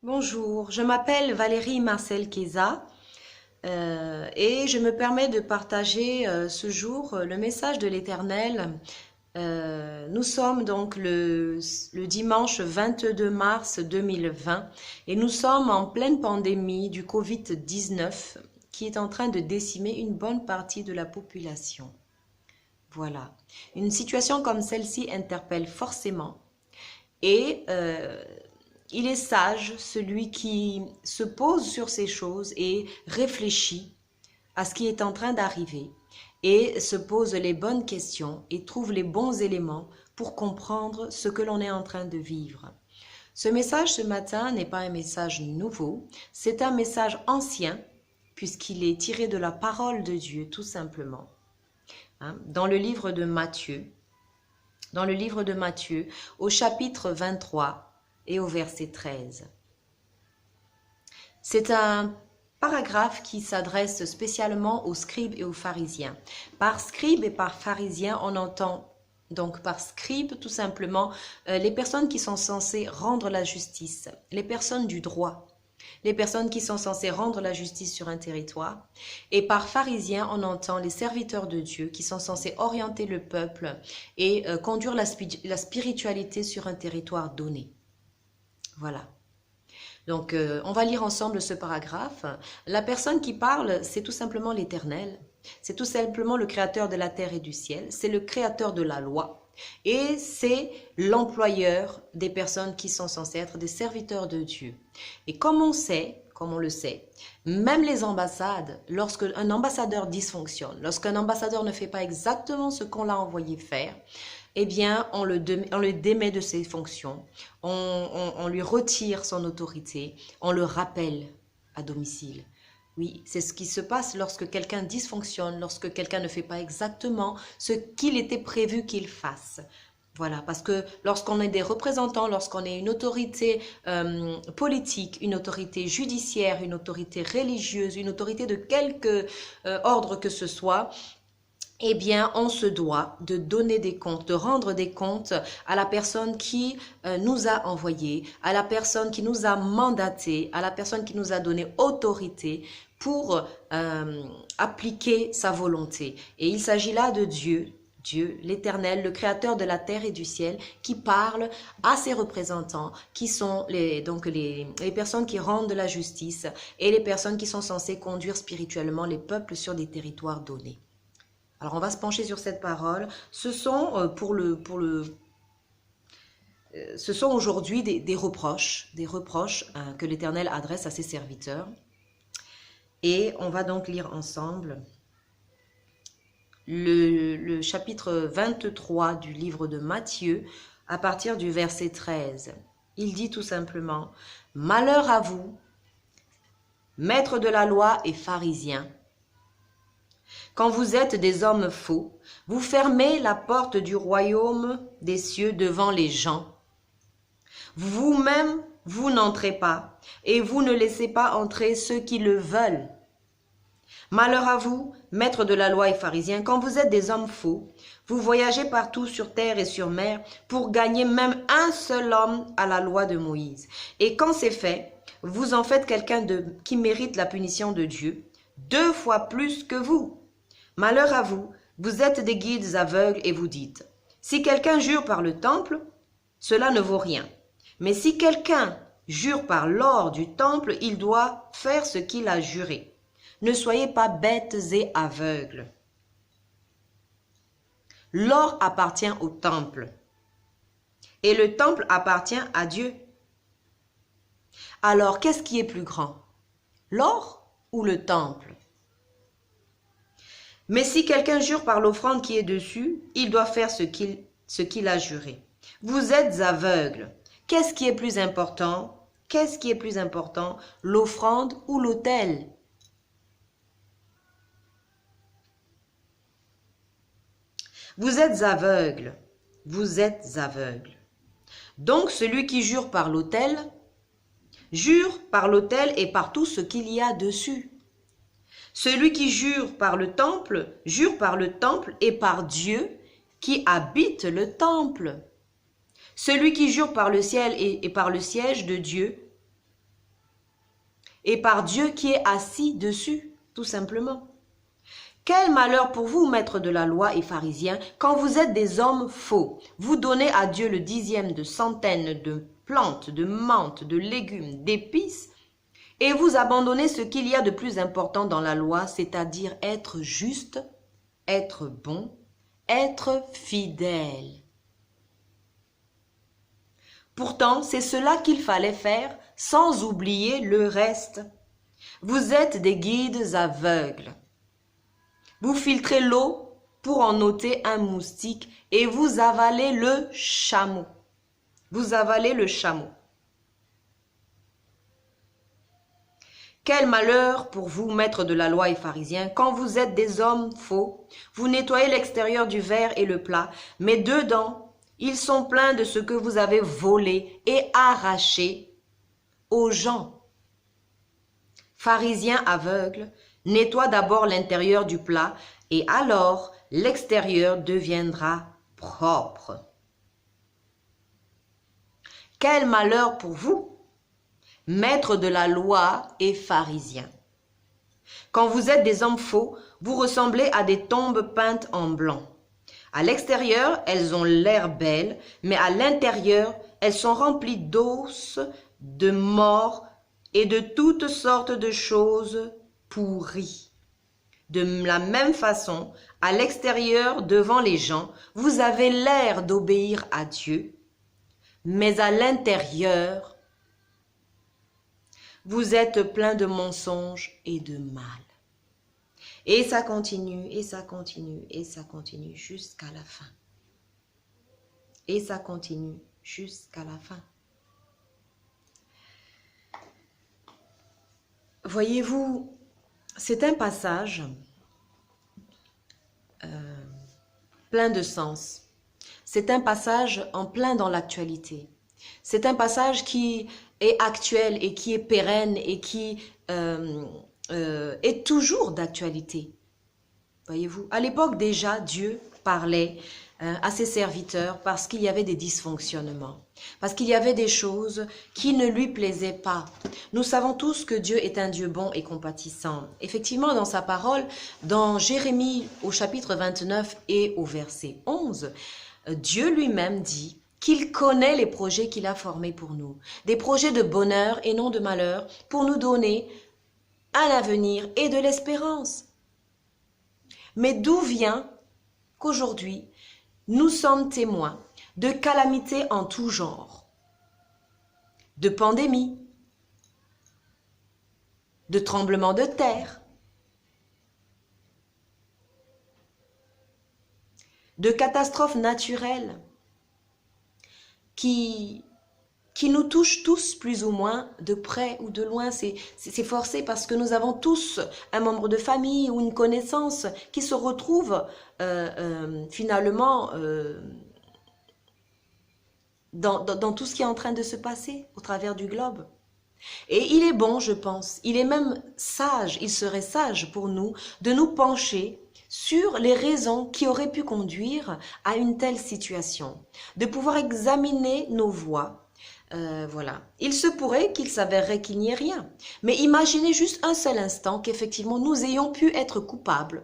Bonjour, je m'appelle Valérie Marcel Keza et je me permets de partager ce jour le message de l'Éternel. Nous sommes donc le dimanche 22 mars 2020 et nous sommes en pleine pandémie du Covid-19 qui est en train de décimer une bonne partie de la population. Voilà. Une situation comme celle-ci interpelle forcément et il est sage, celui qui se pose sur ces choses et réfléchit à ce qui est en train d'arriver et se pose les bonnes questions et trouve les bons éléments pour comprendre ce que l'on est en train de vivre. Ce message ce matin n'est pas un message nouveau, c'est un message ancien puisqu'il est tiré de la parole de Dieu tout simplement. Dans le livre de Matthieu, au chapitre 23 et au verset 13. C'est un paragraphe qui s'adresse spécialement aux scribes et aux pharisiens. Par scribes et par pharisiens, on entend donc par scribes tout simplement les personnes qui sont censées rendre la justice, les personnes du droit, les personnes qui sont censées rendre la justice sur un territoire. Et par pharisiens, on entend les serviteurs de Dieu qui sont censés orienter le peuple et conduire la spiritualité sur un territoire donné. Voilà. Donc, on va lire ensemble ce paragraphe. La personne qui parle, c'est tout simplement l'Éternel. C'est tout simplement le créateur de la terre et du ciel. C'est le créateur de la loi. Et c'est l'employeur des personnes qui sont censées être des serviteurs de Dieu. Et comme on le sait, même les ambassades, lorsque un ambassadeur dysfonctionne, lorsqu'un ambassadeur ne fait pas exactement ce qu'on l'a envoyé faire, eh bien, on le démet de ses fonctions, on lui retire son autorité, on le rappelle à domicile. Oui, c'est ce qui se passe lorsque quelqu'un dysfonctionne, lorsque quelqu'un ne fait pas exactement ce qu'il était prévu qu'il fasse. Voilà, parce que lorsqu'on est des représentants, lorsqu'on est une autorité politique, une autorité judiciaire, une autorité religieuse, une autorité de quelque ordre que ce soit, eh bien, on se doit de donner des comptes, de rendre des comptes à la personne qui nous a envoyés, à la personne qui nous a mandatés, à la personne qui nous a donné autorité pour appliquer sa volonté. Et il s'agit là de Dieu, l'Éternel, le créateur de la terre et du ciel, qui parle à ses représentants, qui sont les personnes qui rendent de la justice et les personnes qui sont censées conduire spirituellement les peuples sur des territoires donnés. Alors, on va se pencher sur cette parole. Ce sont ce sont aujourd'hui des reproches que l'Éternel adresse à ses serviteurs. Et on va donc lire ensemble le chapitre 23 du livre de Matthieu à partir du verset 13. Il dit tout simplement « Malheur à vous, maîtres de la loi et pharisiens, quand vous êtes des hommes faux, vous fermez la porte du royaume des cieux devant les gens. Vous-même, vous n'entrez pas, et vous ne laissez pas entrer ceux qui le veulent. Malheur à vous, maîtres de la loi et pharisiens, quand vous êtes des hommes faux, vous voyagez partout sur terre et sur mer pour gagner même un seul homme à la loi de Moïse. Et quand c'est fait, vous en faites quelqu'un qui mérite la punition de Dieu, 2 fois plus que vous. Malheur à vous, vous êtes des guides aveugles et vous dites, si quelqu'un jure par le temple, cela ne vaut rien. Mais si quelqu'un jure par l'or du temple, il doit faire ce qu'il a juré. Ne soyez pas bêtes et aveugles. L'or appartient au temple et le temple appartient à Dieu. Alors, qu'est-ce qui est plus grand? L'or ou le temple? Mais si quelqu'un jure par l'offrande qui est dessus, il doit faire ce qu'il a juré. Vous êtes aveugles. Qu'est-ce qui est plus important? Qu'est-ce qui est plus important, l'offrande ou l'autel? Vous êtes aveugles. Vous êtes aveugles. Donc celui qui jure par l'autel et par tout ce qu'il y a dessus. Celui qui jure par le temple et par Dieu qui habite le temple. Celui qui jure par le ciel et par le siège de Dieu et par Dieu qui est assis dessus, tout simplement. Quel malheur pour vous, maîtres de la loi et pharisiens, quand vous êtes des hommes faux. Vous donnez à Dieu le dixième de centaines de plantes, de menthes, de légumes, d'épices, et vous abandonnez ce qu'il y a de plus important dans la loi, c'est-à-dire être juste, être bon, être fidèle. Pourtant, c'est cela qu'il fallait faire, sans oublier le reste. Vous êtes des guides aveugles. Vous filtrez l'eau pour en ôter un moustique et vous avalez le chameau. Vous avalez le chameau. Quel malheur pour vous, maîtres de la loi et pharisiens, quand vous êtes des hommes faux. Vous nettoyez l'extérieur du verre et le plat, mais dedans, ils sont pleins de ce que vous avez volé et arraché aux gens. Pharisiens aveugles, nettoie d'abord l'intérieur du plat et alors l'extérieur deviendra propre. Quel malheur pour vous, maîtres de la loi et pharisiens. Quand vous êtes des hommes faux, vous ressemblez à des tombes peintes en blanc. À l'extérieur, elles ont l'air belles, mais à l'intérieur, elles sont remplies d'os, de morts et de toutes sortes de choses pourries. De la même façon, à l'extérieur, devant les gens, vous avez l'air d'obéir à Dieu, mais à l'intérieur, vous êtes plein de mensonges et de mal. Et ça continue, et ça continue, et ça continue jusqu'à la fin. Et ça continue jusqu'à la fin. Voyez-vous, c'est un passage plein de sens. C'est un passage en plein dans l'actualité. C'est un passage qui est actuel et qui est pérenne et qui est toujours d'actualité. Voyez-vous, à l'époque déjà, Dieu parlait à ses serviteurs parce qu'il y avait des dysfonctionnements, parce qu'il y avait des choses qui ne lui plaisaient pas. Nous savons tous que Dieu est un Dieu bon et compatissant. Effectivement, dans sa parole, dans Jérémie au chapitre 29 et au verset 11, Dieu lui-même dit qu'il connaît les projets qu'il a formés pour nous, des projets de bonheur et non de malheur, pour nous donner un avenir et de l'espérance. Mais d'où vient qu'aujourd'hui, nous sommes témoins de calamités en tout genre, de pandémies, de tremblements de terre, de catastrophes naturelles qui nous touchent tous plus ou moins de près ou de loin. C'est forcé parce que nous avons tous un membre de famille ou une connaissance qui se retrouve finalement dans tout ce qui est en train de se passer au travers du globe. Et il est bon, je pense, il est même sage, il serait sage pour nous de nous pencher sur les raisons qui auraient pu conduire à une telle situation, de pouvoir examiner nos voies. Voilà. Il se pourrait qu'il s'avérerait qu'il n'y ait rien. Mais imaginez juste un seul instant qu'effectivement nous ayons pu être coupables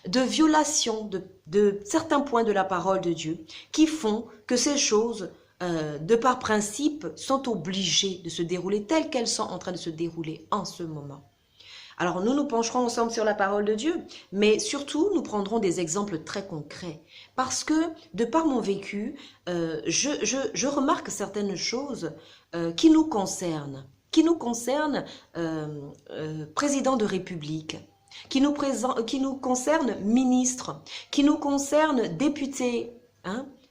de violations de certains points de la parole de Dieu qui font que ces choses, de par principe, sont obligées de se dérouler telles qu'elles sont en train de se dérouler en ce moment. Alors nous nous pencherons ensemble sur la parole de Dieu, mais surtout nous prendrons des exemples très concrets. Parce que de par mon vécu, je remarque certaines choses qui nous concernent. Président de République, qui nous concernent ministres, qui nous concernent députés,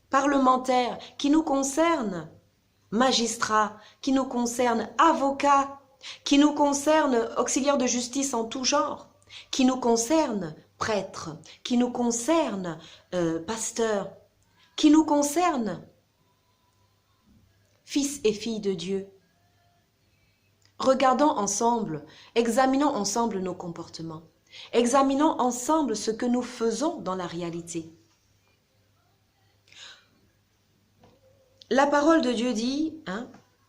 parlementaires, qui nous concernent magistrats, qui nous concernent avocats, qui nous concerne auxiliaires de justice en tout genre, qui nous concerne prêtres, qui nous concerne pasteurs, qui nous concerne fils et filles de Dieu. Regardons ensemble, examinons ensemble nos comportements, examinons ensemble ce que nous faisons dans la réalité. La parole de Dieu dit,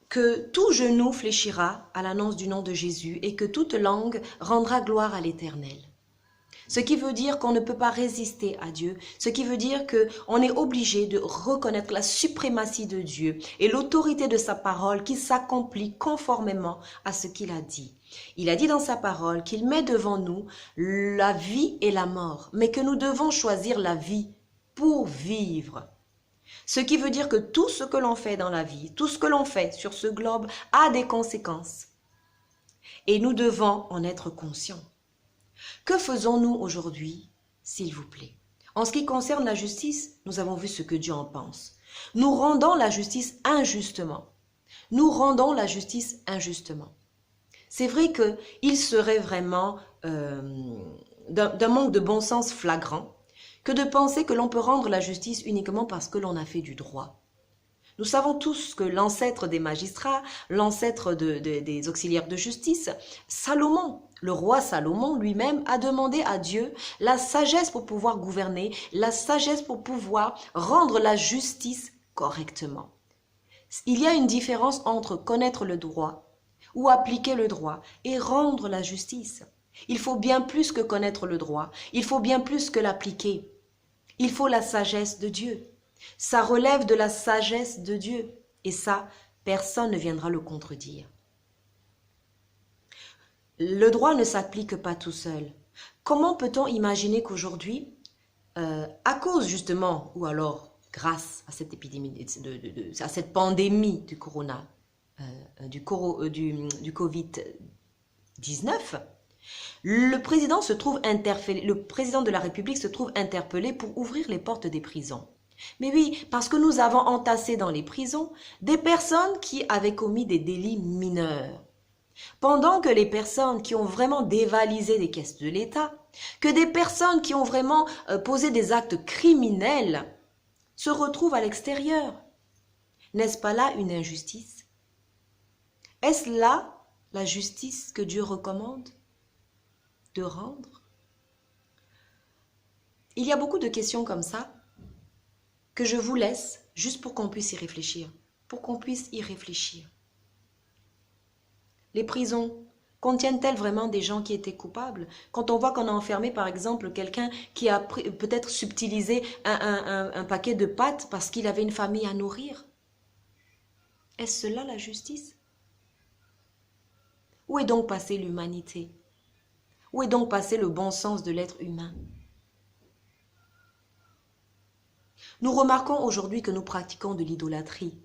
que tout genou fléchira à l'annonce du nom de Jésus et que toute langue rendra gloire à l'Éternel. Ce qui veut dire qu'on ne peut pas résister à Dieu, ce qui veut dire qu'on est obligé de reconnaître la suprématie de Dieu et l'autorité de sa parole qui s'accomplit conformément à ce qu'il a dit. Il a dit dans sa parole qu'il met devant nous la vie et la mort, mais que nous devons choisir la vie pour vivre. Ce qui veut dire que tout ce que l'on fait dans la vie, tout ce que l'on fait sur ce globe a des conséquences. Et nous devons en être conscients. Que faisons-nous aujourd'hui, s'il vous plaît? En ce qui concerne la justice, nous avons vu ce que Dieu en pense. Nous rendons la justice injustement. Nous rendons la justice injustement. C'est vrai qu'il serait vraiment d'un manque de bon sens flagrant que de penser que l'on peut rendre la justice uniquement parce que l'on a fait du droit. Nous savons tous que l'ancêtre des magistrats, l'ancêtre des auxiliaires de justice, Salomon, le roi Salomon lui-même a demandé à Dieu la sagesse pour pouvoir gouverner, la sagesse pour pouvoir rendre la justice correctement. Il y a une différence entre connaître le droit ou appliquer le droit et rendre la justice. Il faut bien plus que connaître le droit, il faut bien plus que l'appliquer. Il faut la sagesse de Dieu. Ça relève de la sagesse de Dieu. Et ça, personne ne viendra le contredire. Le droit ne s'applique pas tout seul. Comment peut-on imaginer qu'aujourd'hui, à cause justement, ou alors grâce à cette épidémie, à cette pandémie du corona, du Covid-19, le président de la République se trouve interpellé pour ouvrir les portes des prisons. Mais oui, parce que nous avons entassé dans les prisons des personnes qui avaient commis des délits mineurs. Pendant que les personnes qui ont vraiment dévalisé des caisses de l'État, que des personnes qui ont vraiment posé des actes criminels se retrouvent à l'extérieur. N'est-ce pas là une injustice? Est-ce là la justice que Dieu recommande de rendre? Il y a beaucoup de questions comme ça que je vous laisse juste pour qu'on puisse y réfléchir. Les prisons contiennent-elles vraiment des gens qui étaient coupables? Quand on voit qu'on a enfermé par exemple quelqu'un qui a peut-être subtilisé un paquet de pâtes parce qu'il avait une famille à nourrir. Est-ce cela la justice? Où est donc passée l'humanité? Où est donc passé le bon sens de l'être humain? Nous remarquons aujourd'hui que nous pratiquons de l'idolâtrie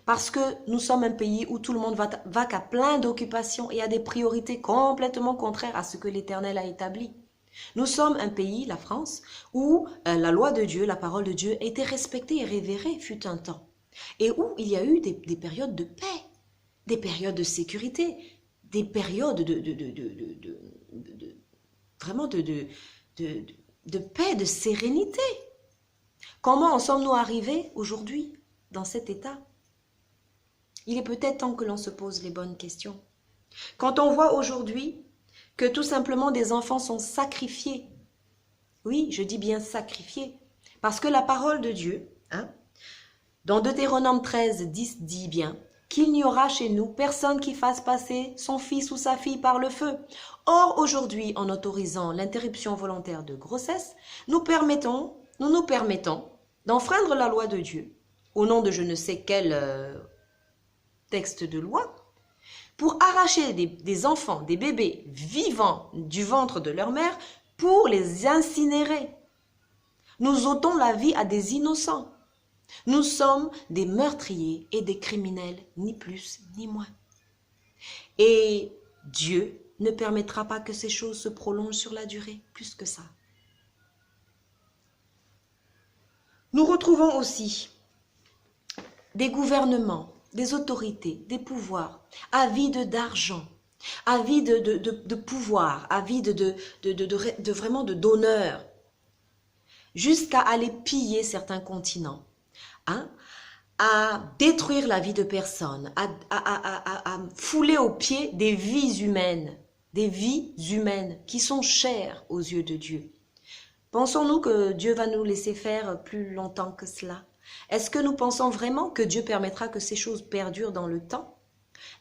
parce que nous sommes un pays où tout le monde va qu'à plein d'occupations et à des priorités complètement contraires à ce que l'Éternel a établi. Nous sommes un pays, la France, où la loi de Dieu, la parole de Dieu était respectée et révérée fut un temps et où il y a eu des périodes de paix, des périodes de sécurité, des périodes vraiment de paix, de sérénité. Comment en sommes-nous arrivés aujourd'hui dans cet état? Il est peut-être temps que l'on se pose les bonnes questions. Quand on voit aujourd'hui que tout simplement des enfants sont sacrifiés, oui, je dis bien sacrifiés, parce que la parole de Dieu, dans Deutéronome 13, 10 dit bien qu'il n'y aura chez nous personne qui fasse passer son fils ou sa fille par le feu. Or, aujourd'hui, en autorisant l'interruption volontaire de grossesse, nous nous permettons d'enfreindre la loi de Dieu au nom de je ne sais quel texte de loi pour arracher des enfants, des bébés vivants du ventre de leur mère pour les incinérer. Nous ôtons la vie à des innocents. Nous sommes des meurtriers et des criminels, ni plus ni moins. Et Dieu ne permettra pas que ces choses se prolongent sur la durée, plus que ça. Nous retrouvons aussi des gouvernements, des autorités, des pouvoirs, avides d'argent, avides de pouvoir, avides vraiment d'honneur, jusqu'à aller piller certains continents, à détruire la vie de personnes, à fouler aux pieds des vies humaines qui sont chères aux yeux de Dieu. Pensons-nous que Dieu va nous laisser faire plus longtemps que cela? Est-ce que nous pensons vraiment que Dieu permettra que ces choses perdurent dans le temps?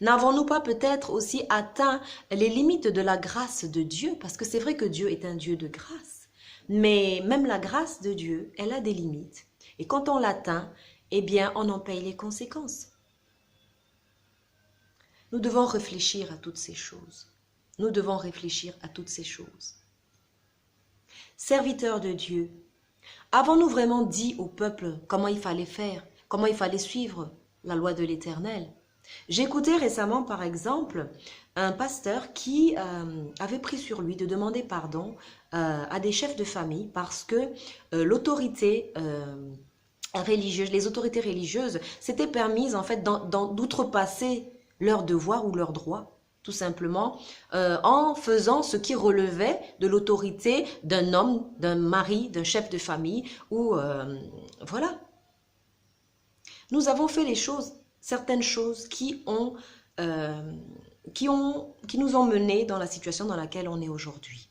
N'avons-nous pas peut-être aussi atteint les limites de la grâce de Dieu? Parce que c'est vrai que Dieu est un Dieu de grâce. Mais même la grâce de Dieu, elle a des limites. Et quand on l'atteint, eh bien, on en paye les conséquences. Nous devons réfléchir à toutes ces choses. Nous devons réfléchir à toutes ces choses. Serviteurs de Dieu, avons-nous vraiment dit au peuple comment il fallait faire, comment il fallait suivre la loi de l'Éternel? J'ai écouté récemment, par exemple, un pasteur qui avait pris sur lui de demander pardon à des chefs de famille parce que l'autorité religieuse, les autorités religieuses s'étaient permises en fait d'outrepasser leurs devoirs ou leurs droits, tout simplement, en faisant ce qui relevait de l'autorité d'un homme, d'un mari, d'un chef de famille, ou voilà. Nous avons fait les choses, certaines choses qui nous ont menés dans la situation dans laquelle on est aujourd'hui.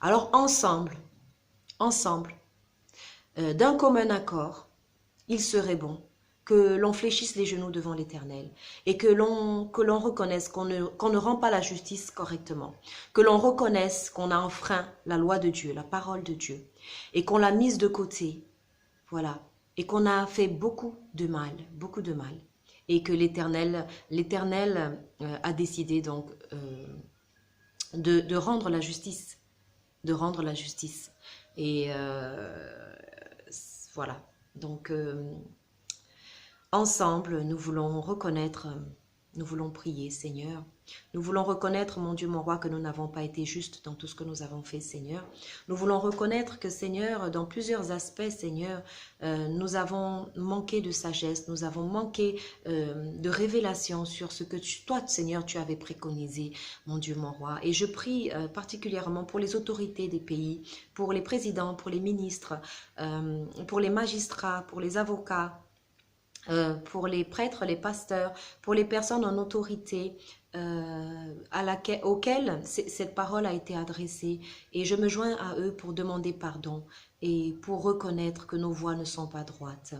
Alors ensemble, d'un commun accord, il serait bon que l'on fléchisse les genoux devant l'Éternel et que l'on reconnaisse qu'on ne rend pas la justice correctement, que l'on reconnaisse qu'on a enfreint la loi de Dieu, la parole de Dieu, et qu'on l'a mise de côté, voilà, et qu'on a fait beaucoup de mal, et que l'Éternel a décidé donc de rendre la justice, et voilà, donc ensemble, nous voulons reconnaître, nous voulons prier, Seigneur. Nous voulons reconnaître, mon Dieu, mon roi, que nous n'avons pas été justes dans tout ce que nous avons fait, Seigneur. Nous voulons reconnaître que, Seigneur, dans plusieurs aspects, Seigneur, nous avons manqué de sagesse, nous avons manqué de révélation sur ce que toi, Seigneur, tu avais préconisé, mon Dieu, mon roi. Et je prie particulièrement pour les autorités des pays, pour les présidents, pour les ministres, pour les magistrats, pour les avocats, pour les prêtres, les pasteurs, pour les personnes en autorité auxquelles cette parole a été adressée. Et je me joins à eux pour demander pardon et pour reconnaître que nos voies ne sont pas droites.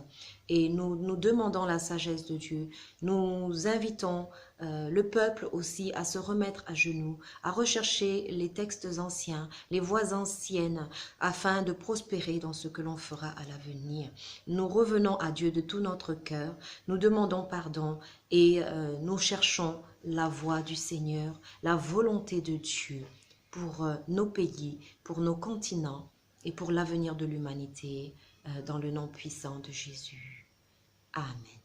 Et nous demandons la sagesse de Dieu. Nous invitons le peuple aussi à se remettre à genoux, à rechercher les textes anciens, les voies anciennes, afin de prospérer dans ce que l'on fera à l'avenir. Nous revenons à Dieu de tout notre cœur, nous demandons pardon et nous cherchons la voie du Seigneur, la volonté de Dieu pour nos pays, pour nos continents et pour l'avenir de l'humanité, dans le nom puissant de Jésus. Amen.